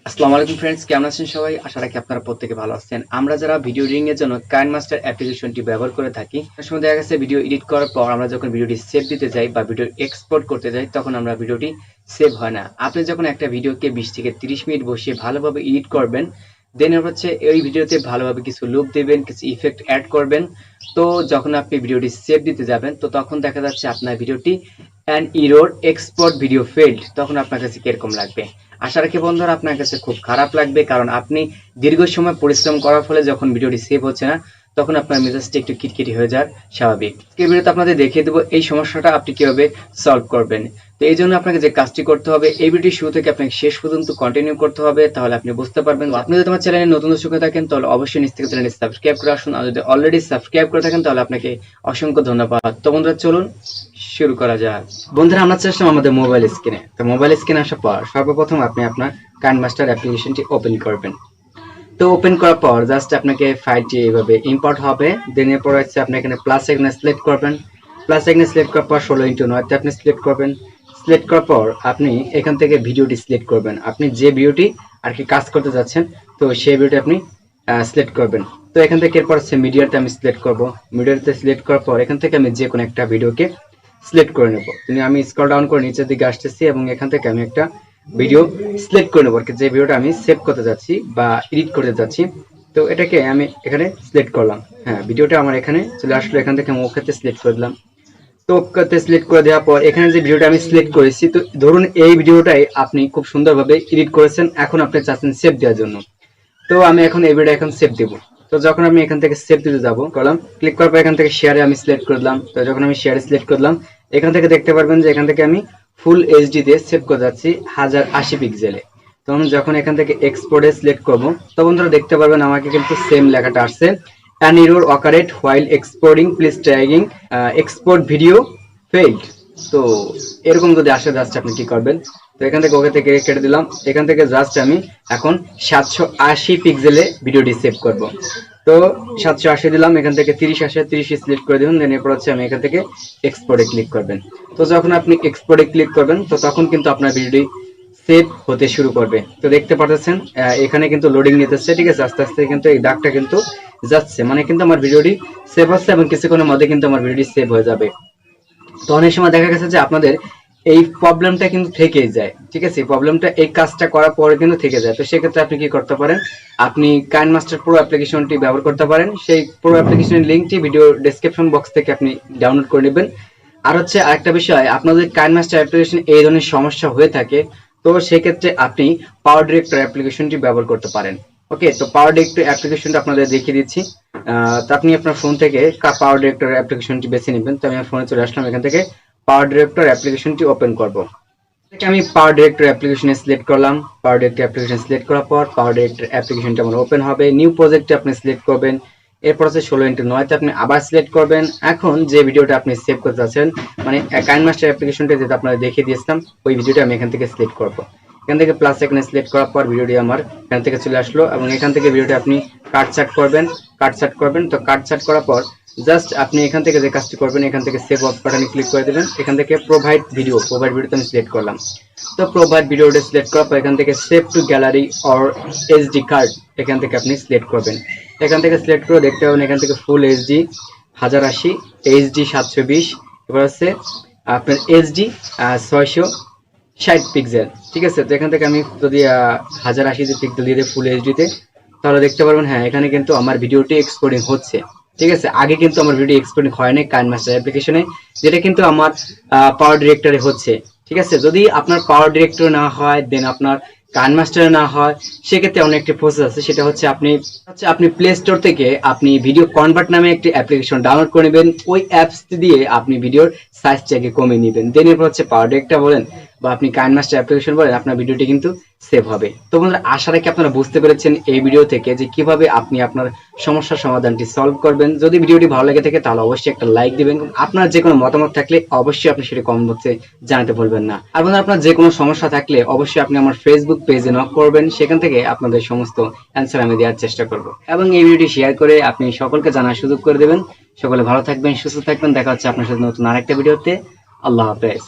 আসসালামু আলাইকুম ফ্রেন্ডস, কেমন আছেন সবাই? আশা রাখি আপনারা প্রত্যেকে ভালো আছেন। আমরা যারা ভিডিও এডিটিং এর জন্য কাইনমাস্টার অ্যাপ্লিকেশনটি ব্যবহার করে থাকি, অনেক সময় দেখা গেছে ভিডিও এডিট করার পর আমরা যখন ভিডিওটি সেভ দিতে যাই বা ভিডিও এক্সপোর্ট করতে যাই, তখন আমরা ভিডিওটি সেভ হয় না। আপনি যখন একটা ভিডিওকে 20 থেকে 30 মিনিট বসিয়ে ভালোভাবে এডিট করবেন, দেন হচ্ছে এই ভিডিওতে ভালোভাবে কিছু লুপ দেবেন, কিছু ইফেক্ট অ্যাড করবেন। তো যখন আপনি ভিডিওটি সেভ দিতে যাবেন, তো তখন দেখা যাচ্ছে আপনার ভিডিওটি an error export video failed. তখন আপনার কাছে কিরকম লাগবে? আশা রাখি বন্ধুরা আপনার কাছে খুব খারাপ লাগবে, কারণ আপনি দীর্ঘ সময় পরিশ্রম করার ফলে যখন ভিডিওটি সেভ হচ্ছে না, তখন আপনার মেজাজটা একটু খিটখিটি হয়ে যাওয়ার স্বাভাবিক। এই ভিডিওতে আপনাদের দেখিয়ে দেবো এই সমস্যাটা আপনি কিভাবে সলভ করবেন। তো এই জন্য আপনাকে যে কাজটি করতে হবে, এই ভিডিওটি শুরু থেকে আপনাকে শেষ পর্যন্ত কন্টিনিউ করতে হবে, তাহলে আপনি বুঝতে পারবেন। আপনি যদি আমার চ্যানেলে নতুন দর্শক হয়ে থাকেন, তাহলে অবশ্যই নিচ থেকে চ্যানেলটি সাবস্ক্রাইব করে আসুন। আর যদি অলরেডি সাবস্ক্রাইব করে থাকেন, তাহলে আপনাকে অসংখ্য ধন্যবাদ। তো বন্ধুরা চলুন শুরু করা যাক। বন্ধুরা আমরা চেষ্টা আমাদের মোবাইল স্ক্রিনে। তো মোবাইল স্ক্রিনে আসার পর সর্বপ্রথম আপনি আপনার কাইনমাস্টার অ্যাপ্লিকেশনটি ওপেন করবেন। তো ওপেন করার পর জাস্ট আপনাকে ফাইলটি এইভাবে ইম্পোর্ট হবে। দেন এরপর হচ্ছে আপনি এখানে প্লাস আইকনে সিলেক্ট করবেন। প্লাস আইকনে সিলেক্ট করার পর 16:9 তে আপনি সিলেক্ট করবেন। সিলেক্ট করার পর আপনি এখান থেকে ভিডিওটি সিলেক্ট করবেন। আপনি যে ভিডিওটি আর কি কাজ করতে যাচ্ছেন, তো সেই ভিডিওটি আপনি সিলেক্ট করবেন। তো এখান থেকে এরপর হচ্ছে মিডিয়াতে আমি সিলেক্ট করব। মিডিয়াতে সিলেক্ট করার পর এখান থেকে আমি যে কোনো একটা ভিডিওকে সিলেক্ট করে নেব। আমি স্ক্রল ডাউন করে নিচের দিকে আসতেছি এবং এখান থেকে আমি একটা ভিডিও সিলেক্ট করে নেব, যে ভিডিওটা আমি সেভ করতে যাচ্ছি বা এডিট করতে যাচ্ছি। তো এটাকে আমি এখানে সিলেক্ট করলাম। হ্যাঁ, ভিডিওটা আমার এখানে চলে আসলো। এখান থেকে আমি ওকেতে সিলেক্ট করে দিলাম। তো ওকেতে সিলেক্ট করে দেওয়ার পর এখানে যে ভিডিওটা আমি সিলেক্ট করেছি, তো ধরুন এই ভিডিওটাই আপনি খুব সুন্দরভাবে এডিট করেছেন, এখন আপনি চাচ্ছেন সেভ দেওয়ার জন্য। তো আমি এখন এই ভিডিও এখন সেভ দেব। তো যখন আমি এখান থেকে সেভ দিতে যাব, করলাম ক্লিক করার পর এখান থেকে শেয়ারে আমি সিলেক্ট করে দিলাম। তো যখন আমি শেয়ারে সিলেক্ট করলাম, এখান থেকে দেখতে পারবেন যে এখান থেকে আমি ফুল এইচডি দিয়ে সেভ করে যাচ্ছি 1080 পিক্সেলে। তো আমি যখন এখান থেকে এক্সপোর্টে সিলেক্ট করব, তো বন্ধুরা দেখতে পারবেন আমাকে কিন্তু সেম লেখাটা আসছে, an error occurred while exporting, please tagging export video failed। তো এরকম যদি আসে জাস্ট আপনি কি করবেন, তো এখান থেকে ওকে থেকে কেটে দিলাম। এখান থেকে জাস্ট আমি এখন 780 পিক্সেলে ভিডিওটি সেভ করব। তো 780 দিলাম, এখান থেকে 30 আসে, 30 সিলেক্ট করে দিবেন। দেন এরপর হচ্ছে আমি এখান থেকে এক্সপোর্টে ক্লিক করবেন। তো যখন আপনি এক্সপোর্টে ক্লিক করবেন, তো তখন কিন্তু আপনার ভিডিওটি সেভ হতে শুরু করবে। তো দেখতে পাচ্ছেন এখানে কিন্তু লোডিং নিতেছে, ঠিক আছে। আস্তে আস্তে কিন্তু এই দাগটা কিন্তু যাচ্ছে, মানে কিন্তু আমার ভিডিওটি সেভ হচ্ছে এবং কিছুক্ষণের মধ্যে কিন্তু আমার ভিডিওটি সেভ হয়ে যাবে। তো অনেক সময় দেখা গেছে যে আপনাদের এই প্রবলেমটা কিন্তু থেকেই যায়, ঠিক আছে। প্রবলেমটা এই কাজটা করার পরে কিন্তু থেকে যায়। তো সেক্ষেত্রে আপনি কি করতে পারেন, আপনি কাইনমাস্টার প্রো অ্যাপ্লিকেশনটি ব্যবহার করতে পারেন। সেই প্রো অ্যাপ্লিকেশনের লিঙ্কটি ভিডিও ডেসক্রিপশন বক্স থেকে আপনি ডাউনলোড করে নেবেন। আর হচ্ছে আরেকটা বিষয়, আপনাদের কাইনমাস্টার অ্যাপ্লিকেশন এই ধরনের সমস্যা হয়ে থাকে, তো সেক্ষেত্রে আপনি পাওয়ার ডিরেক্টর অ্যাপ্লিকেশনটি ব্যবহার করতে পারেন। ওকে, তো পাওয়ার ডিরেক্টর অ্যাপ্লিকেশনটা আপনাদের দেখিয়ে দিচ্ছি। তো আপনি আপনার ফোন থেকে পাওয়ার ডিরেক্টর অ্যাপ্লিকেশনটি বেছে নেবেন। তো আমি আমার ফোনে চলে আসলাম, এখান থেকে পাওয়ার ডিরেক্টর অ্যাপ্লিকেশনটি ওপেন করব। আমি পাওয়ার ডিরেক্টর অ্যাপ্লিকেশনে সিলেক্ট করলাম। পাওয়ার ডিরেক্টর অ্যাপ্লিকেশন সিলেক্ট করার পর পাওয়ার ডিরেক্টর অ্যাপ্লিকেশনটা আমার ওপেন হবে। নিউ প্রজেক্টে আপনি সিলেক্ট করবেন। এরপর হচ্ছে 16:9 তে আপনি আবার সিলেক্ট করবেন। এখন যে ভিডিওটা আপনি সেভ করতে চাচ্ছেন, মানে কাইনমাস্টার অ্যাপ্লিকেশনটা যেটা আপনাদের দেখিয়ে দিয়েছিলাম, ওই ভিডিওটা আমি এখান থেকে সিলেক্ট করব। এখান থেকে প্লাস এখানে সিলেক্ট করার পর ভিডিওটি আমার এখান থেকে চলে আসলো এবং এখান থেকে ভিডিওটি আপনি কাটছাট করবেন। তো কাটছাট করার পর জাস্ট আপনি এখান থেকে যে কাজটি করবেন, এখান থেকে সেভ অফ বাটনে ক্লিক করে দেবেন। এখান থেকে প্রোভাইড ভিডিওতে আমি সিলেক্ট করলাম। তো প্রোভাইড ভিডিওটা সিলেক্ট করার পর এখান থেকে save two gallery or HD card, এখান থেকে আপনি সিলেক্ট করবেন। এখান থেকে সিলেক্ট করে দেখতে পাবেন এখান থেকে ফুল এইচডি 1080, এইচডি 720, এবার হচ্ছে আপনার এইচডি 660 পিক্সেল, ঠিক আছে। তো এখান থেকে আমি যদি 1080 পিক্সেল দিয়ে দিই ফুল এইচডিতে, তাহলে দেখতে পারবেন হ্যাঁ এখানে কিন্তু আমার ভিডিওটি এক্সপোর্টিং হচ্ছে, ঠিক আছে। আগে কিন্তু আমার ভিডিও এক্সপোর্টিং হয় না কাইনমাস্টার অ্যাপ্লিকেশনে, যেটা কিন্তু আমার পাওয়ার ডিরেক্টরে হচ্ছে, ঠিক আছে। যদি আপনার পাওয়ার ডিরেক্টর না হয়, দেন আপনার কাইনমাস্টার না হয়, সেক্ষেত্রে অনেক একটি প্রসেস আছে। সেটা হচ্ছে আপনি প্লে স্টোর থেকে আপনি ভিডিও কনভার্ট নামে একটি অ্যাপ্লিকেশন ডাউনলোড করে নেবেন। ওই অ্যাপস দিয়ে আপনি ভিডিওর সাইজটাকে কমিয়ে নেবেন। দেন এরপর হচ্ছে পাওয়ার ডিরেক্টর বলেন বা আপনি কাইনমাস্টার অ্যাপ্লিকেশন বলেন, আপনার ভিডিওটি কিন্তু সেভ হবে। তো বন্ধুরা আশা রাখি আপনারা বুঝতে পেরেছেন এই ভিডিও থেকে যে কিভাবে আপনি আপনার সমস্যার সমাধানটি সলভ করবেন। যদি ভিডিওটি ভালো লেগে থাকে তাহলে অবশ্যই একটা লাইক দিবেন। আপনার যে কোনো মতামত থাকলে অবশ্যই আপনি সেটা কমেন্ট বক্সে জানাতে ভুলবেন না। আর বন্ধুরা আপনার যে কোনো সমস্যা থাকলে অবশ্যই আপনি আমার ফেসবুক পেজে নক করবেন, সেখান থেকে আপনাদের সমস্ত অ্যান্সার আমি দেওয়ার চেষ্টা করব এবং এই ভিডিওটি শেয়ার করে আপনি সকলকে জানার সুযোগ করে দেবেন। সকলে ভালো থাকবেন, সুস্থ থাকবেন। দেখা হচ্ছে আপনার সাথে নতুন আরেকটা ভিডিওতে। আল্লাহ হাফেজ।